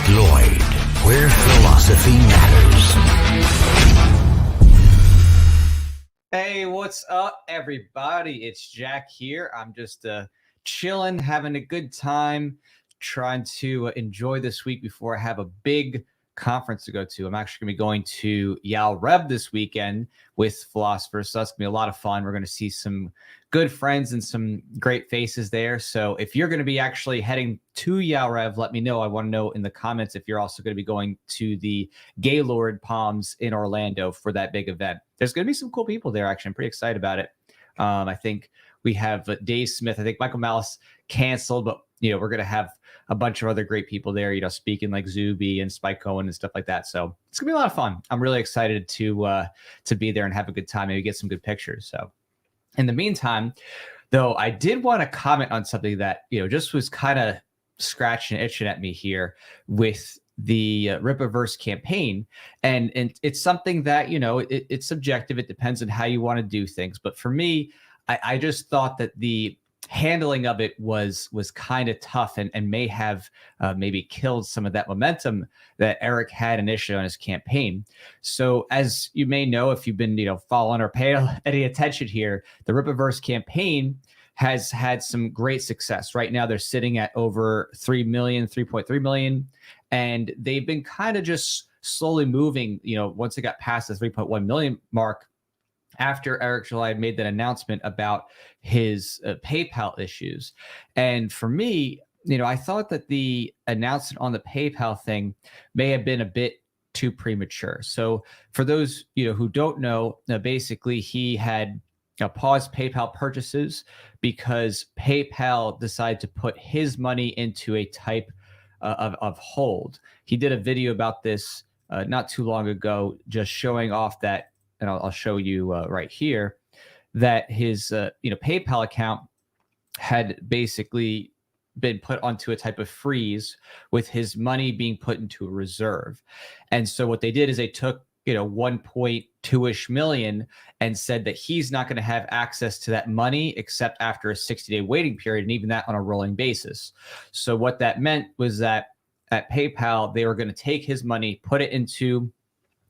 Lloyd, where philosophy matters. Hey, what's up, everybody? It's Jack here. I'm just chilling, having a good time, trying to enjoy this week before I have a big conference to go to. I'm actually going to be going to Yale Rev this weekend with Philosophers, so that's going to be a lot of fun. We're going to see some good friends and some great faces there. So if you're going to be actually heading to Yale Rev, let me know. I want to know in the comments if you're also going to be going to the Gaylord Palms in Orlando for that big event. There's going to be some cool people there, actually. I'm pretty excited about it. I think we have Dave Smith. I think Michael Malice canceled, but we're going to have a bunch of other great people there, speaking like Zuby and Spike Cohen and stuff like that. So it's gonna be a lot of fun. I'm really excited to be there and have a good time, maybe get some good pictures. So in the meantime, though, I did want to comment on something that, just was kind of scratching, itching at me here with the Rippaverse campaign. And it's something that, it's subjective. It depends on how you want to do things. But for me, I just thought that the handling of it was kind of tough and may have maybe killed some of that momentum that Eric had initially on his campaign. So as you may know, if you've been following or paying any attention here, the Rippaverse campaign has had some great success. Right now they're sitting at over 3.3 million, and they've been kind of just slowly moving, once it got past the 3.1 million mark, after Eric July made that announcement about his PayPal issues. And for me, I thought that the announcement on the PayPal thing may have been a bit too premature. So for those, who don't know, basically he had paused PayPal purchases because PayPal decided to put his money into a type of hold. He did a video about this not too long ago, just showing off that, and I'll show you right here, that his PayPal account had basically been put onto a type of freeze with his money being put into a reserve. And so what they did is they took 1.2-ish million and said that he's not going to have access to that money except after a 60-day waiting period, and even that on a rolling basis. So what that meant was that at PayPal, they were going to take his money, put it into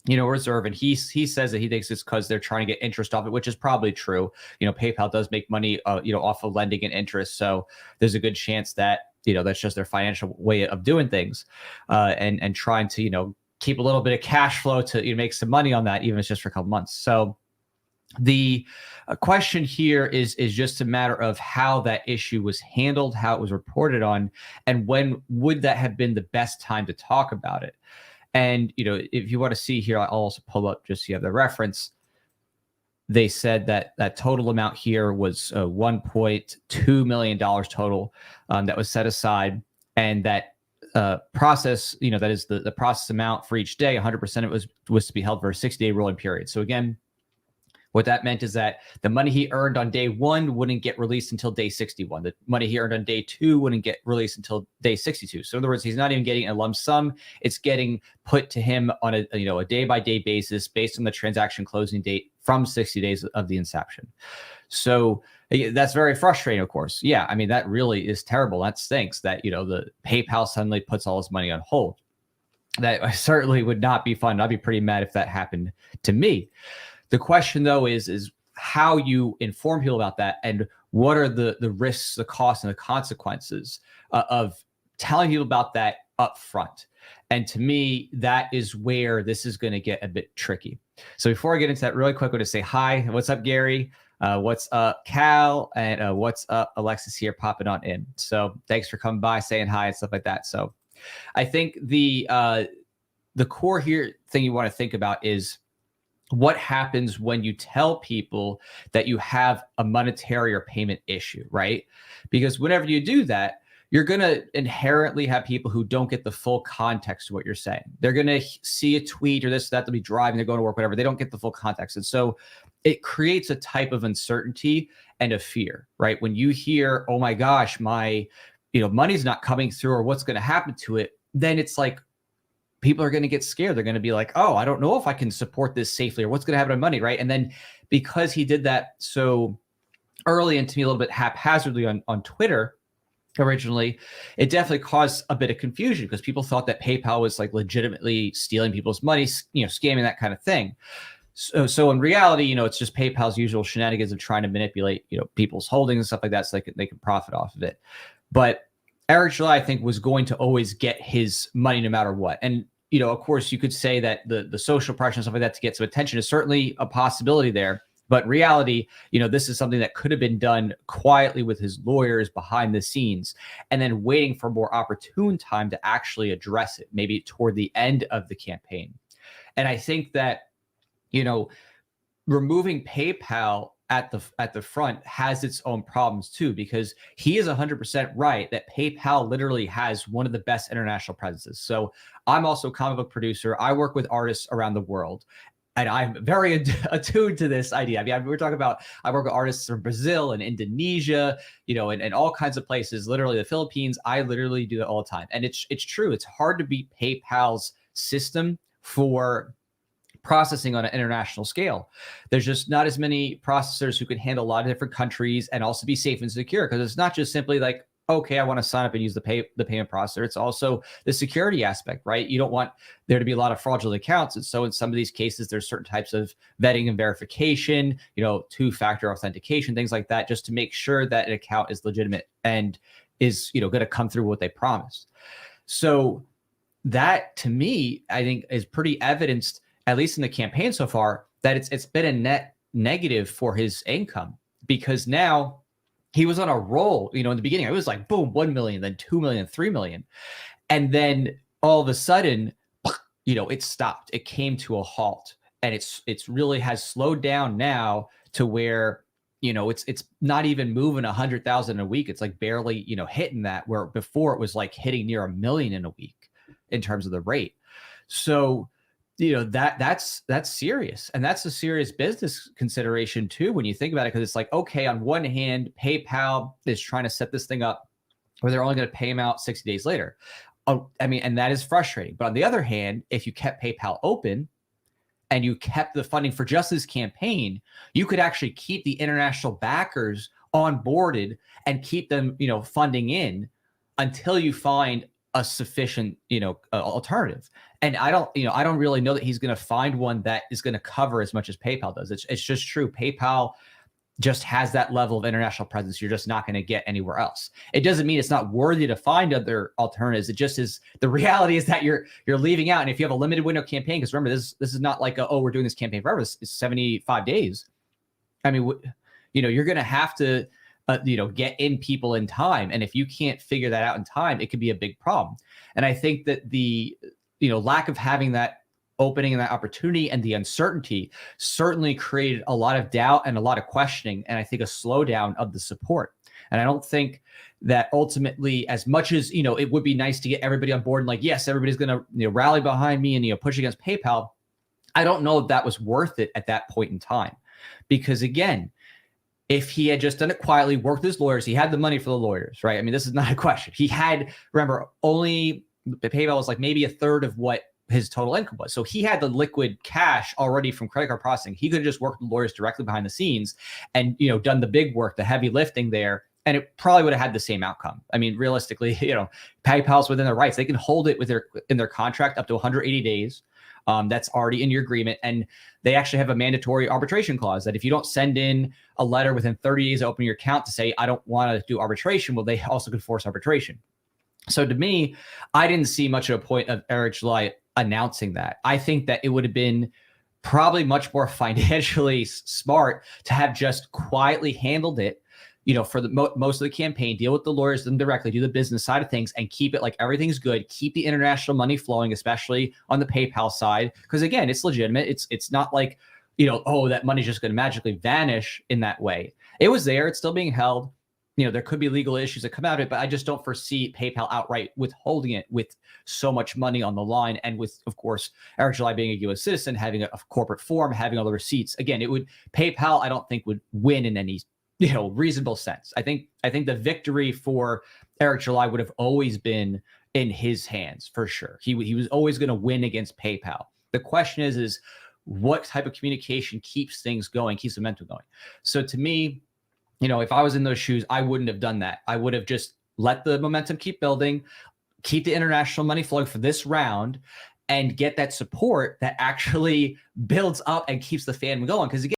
reserve. And he says that he thinks it's because they're trying to get interest off it, which is probably true. PayPal does make money, off of lending and interest. So there's a good chance that, that's just their financial way of doing things, and trying to, keep a little bit of cash flow to make some money on that, even if it's just for a couple months. So the question here is just a matter of how that issue was handled, how it was reported on, and when would that have been the best time to talk about it. And, if you want to see here, I'll also pull up just so you have the reference. They said that that total amount here was $1.2 million total that was set aside. And that process, that is the process amount for each day, 100% of it was to be held for a 60-day rolling period. So again, what that meant is that the money he earned on day 1 wouldn't get released until day 61. The money he earned on day 2 wouldn't get released until day 62. So in other words, he's not even getting a lump sum. It's getting put to him on a day-by-day basis based on the transaction closing date from 60 days of the inception. So that's very frustrating, of course. Yeah, I mean, that really is terrible. That stinks that, the PayPal suddenly puts all his money on hold. That certainly would not be fun. I'd be pretty mad if that happened to me. The question, though, is how you inform people about that, and what are the risks, the costs, and the consequences of telling people about that up front. And to me, that is where this is going to get a bit tricky. So before I get into that, really quick, I want to say hi. What's up, Gary? What's up, Cal? And what's up, Alexis here popping on in. So thanks for coming by, saying hi and stuff like that. So I think the core here thing you want to think about is what happens when you tell people that you have a monetary or payment issue, right? Because whenever you do that, you're going to inherently have people who don't get the full context of what you're saying. They're going to see a tweet or this, that, they'll be driving, they're going to work, whatever. They don't get the full context. And so it creates a type of uncertainty and a fear, right? When you hear, oh my gosh, my, money's not coming through, or what's going to happen to it, then it's like, people are going to get scared. They're going to be like, oh, I don't know if I can support this safely, or what's going to happen to money, right? And then because he did that so early and to me a little bit haphazardly on Twitter, originally, it definitely caused a bit of confusion because people thought that PayPal was like legitimately stealing people's money, scamming, that kind of thing. So in reality, it's just PayPal's usual shenanigans of trying to manipulate, people's holdings and stuff like that, so they can profit off of it. But Eric July, I think, was going to always get his money no matter what. And of course, you could say that the social pressure and stuff like that to get some attention is certainly a possibility there. But in reality, this is something that could have been done quietly with his lawyers behind the scenes, and then waiting for a more opportune time to actually address it, maybe toward the end of the campaign. And I think that removing PayPal at the front has its own problems too, because he is 100% right that PayPal literally has one of the best international presences. So I'm also a comic book producer. I work with artists around the world, and I'm very attuned to this idea. I mean, we're talking about, I work with artists from Brazil and Indonesia, and all kinds of places, literally the Philippines. I literally do that all the time. And it's true. It's hard to beat PayPal's system for processing on an international scale. There's just not as many processors who can handle a lot of different countries and also be safe and secure, because it's not just simply like, okay, I want to sign up and use the payment processor. It's also the security aspect, right? You don't want there to be a lot of fraudulent accounts. And so in some of these cases, there's certain types of vetting and verification, two-factor authentication, things like that, just to make sure that an account is legitimate and is, going to come through what they promised. So that, to me, I think is pretty evidenced, at least in the campaign so far, that it's been a net negative for his income, because now he was on a roll. In the beginning, it was like, boom, 1 million, then 2 million, 3 million. And then all of a sudden, it stopped. It came to a halt. And it's really has slowed down now to where, it's not even moving 100,000 a week. It's like barely, hitting that, where before it was like hitting near 1 million in a week in terms of the rate. So, that's serious. And that's a serious business consideration too, when you think about it, because it's like, okay, on one hand, PayPal is trying to set this thing up where they're only going to pay him out 60 days later. And that is frustrating. But on the other hand, if you kept PayPal open and you kept the funding for just this campaign, you could actually keep the international backers onboarded and keep them, funding in until you find a sufficient, alternative. And I don't really know that he's going to find one that is going to cover as much as PayPal does. It's just true. PayPal just has that level of international presence you're just not going to get anywhere else. It doesn't mean it's not worthy to find other alternatives. It just is. The reality is that you're leaving out. And if you have a limited window campaign, because remember, this is not like we're doing this campaign forever. It's 75 days. I mean, you're going to have to get in people in time. And if you can't figure that out in time, it could be a big problem. And I think that the lack of having that opening and that opportunity and the uncertainty certainly created a lot of doubt and a lot of questioning, and I think a slowdown of the support. And I don't think that ultimately, as much as it would be nice to get everybody on board and like, yes, everybody's going to rally behind me and push against PayPal, I don't know if that was worth it at that point in time. Because again, if he had just done it quietly, worked with his lawyers, he had the money for the lawyers, right? I mean, this is not a question. He had, remember, only PayPal was like maybe a third of what his total income was. So he had the liquid cash already from credit card processing. He could have just worked with lawyers directly behind the scenes and, done the big work, the heavy lifting there. And it probably would have had the same outcome. I mean, realistically, PayPal's within their rights. They can hold it in their contract up to 180 days. That's already in your agreement. And they actually have a mandatory arbitration clause that if you don't send in a letter within 30 days of opening your account to say, I don't want to do arbitration, well, they also could force arbitration. So to me, I didn't see much of a point of Eric July announcing that. I think that it would have been probably much more financially smart to have just quietly handled it, for the most of the campaign, deal with the lawyers, them directly, do the business side of things, and keep it like everything's good. Keep the international money flowing, especially on the PayPal side, because again, it's legitimate. It's not like that money's just going to magically vanish in that way. It was there. It's still being held. There could be legal issues that come out of it, but I just don't foresee PayPal outright withholding it with so much money on the line. And with, of course, Eric July being a U.S. citizen, having a corporate form, having all the receipts. Again, PayPal, I don't think would win in any reasonable sense. I think the victory for Eric July would have always been in his hands for sure. He was always going to win against PayPal. The question is what type of communication keeps things going, keeps the momentum going. So to me, if I was in those shoes, I wouldn't have done that. I would have just let the momentum keep building, keep the international money flowing for this round, and get that support that actually builds up and keeps the fan going. Because again,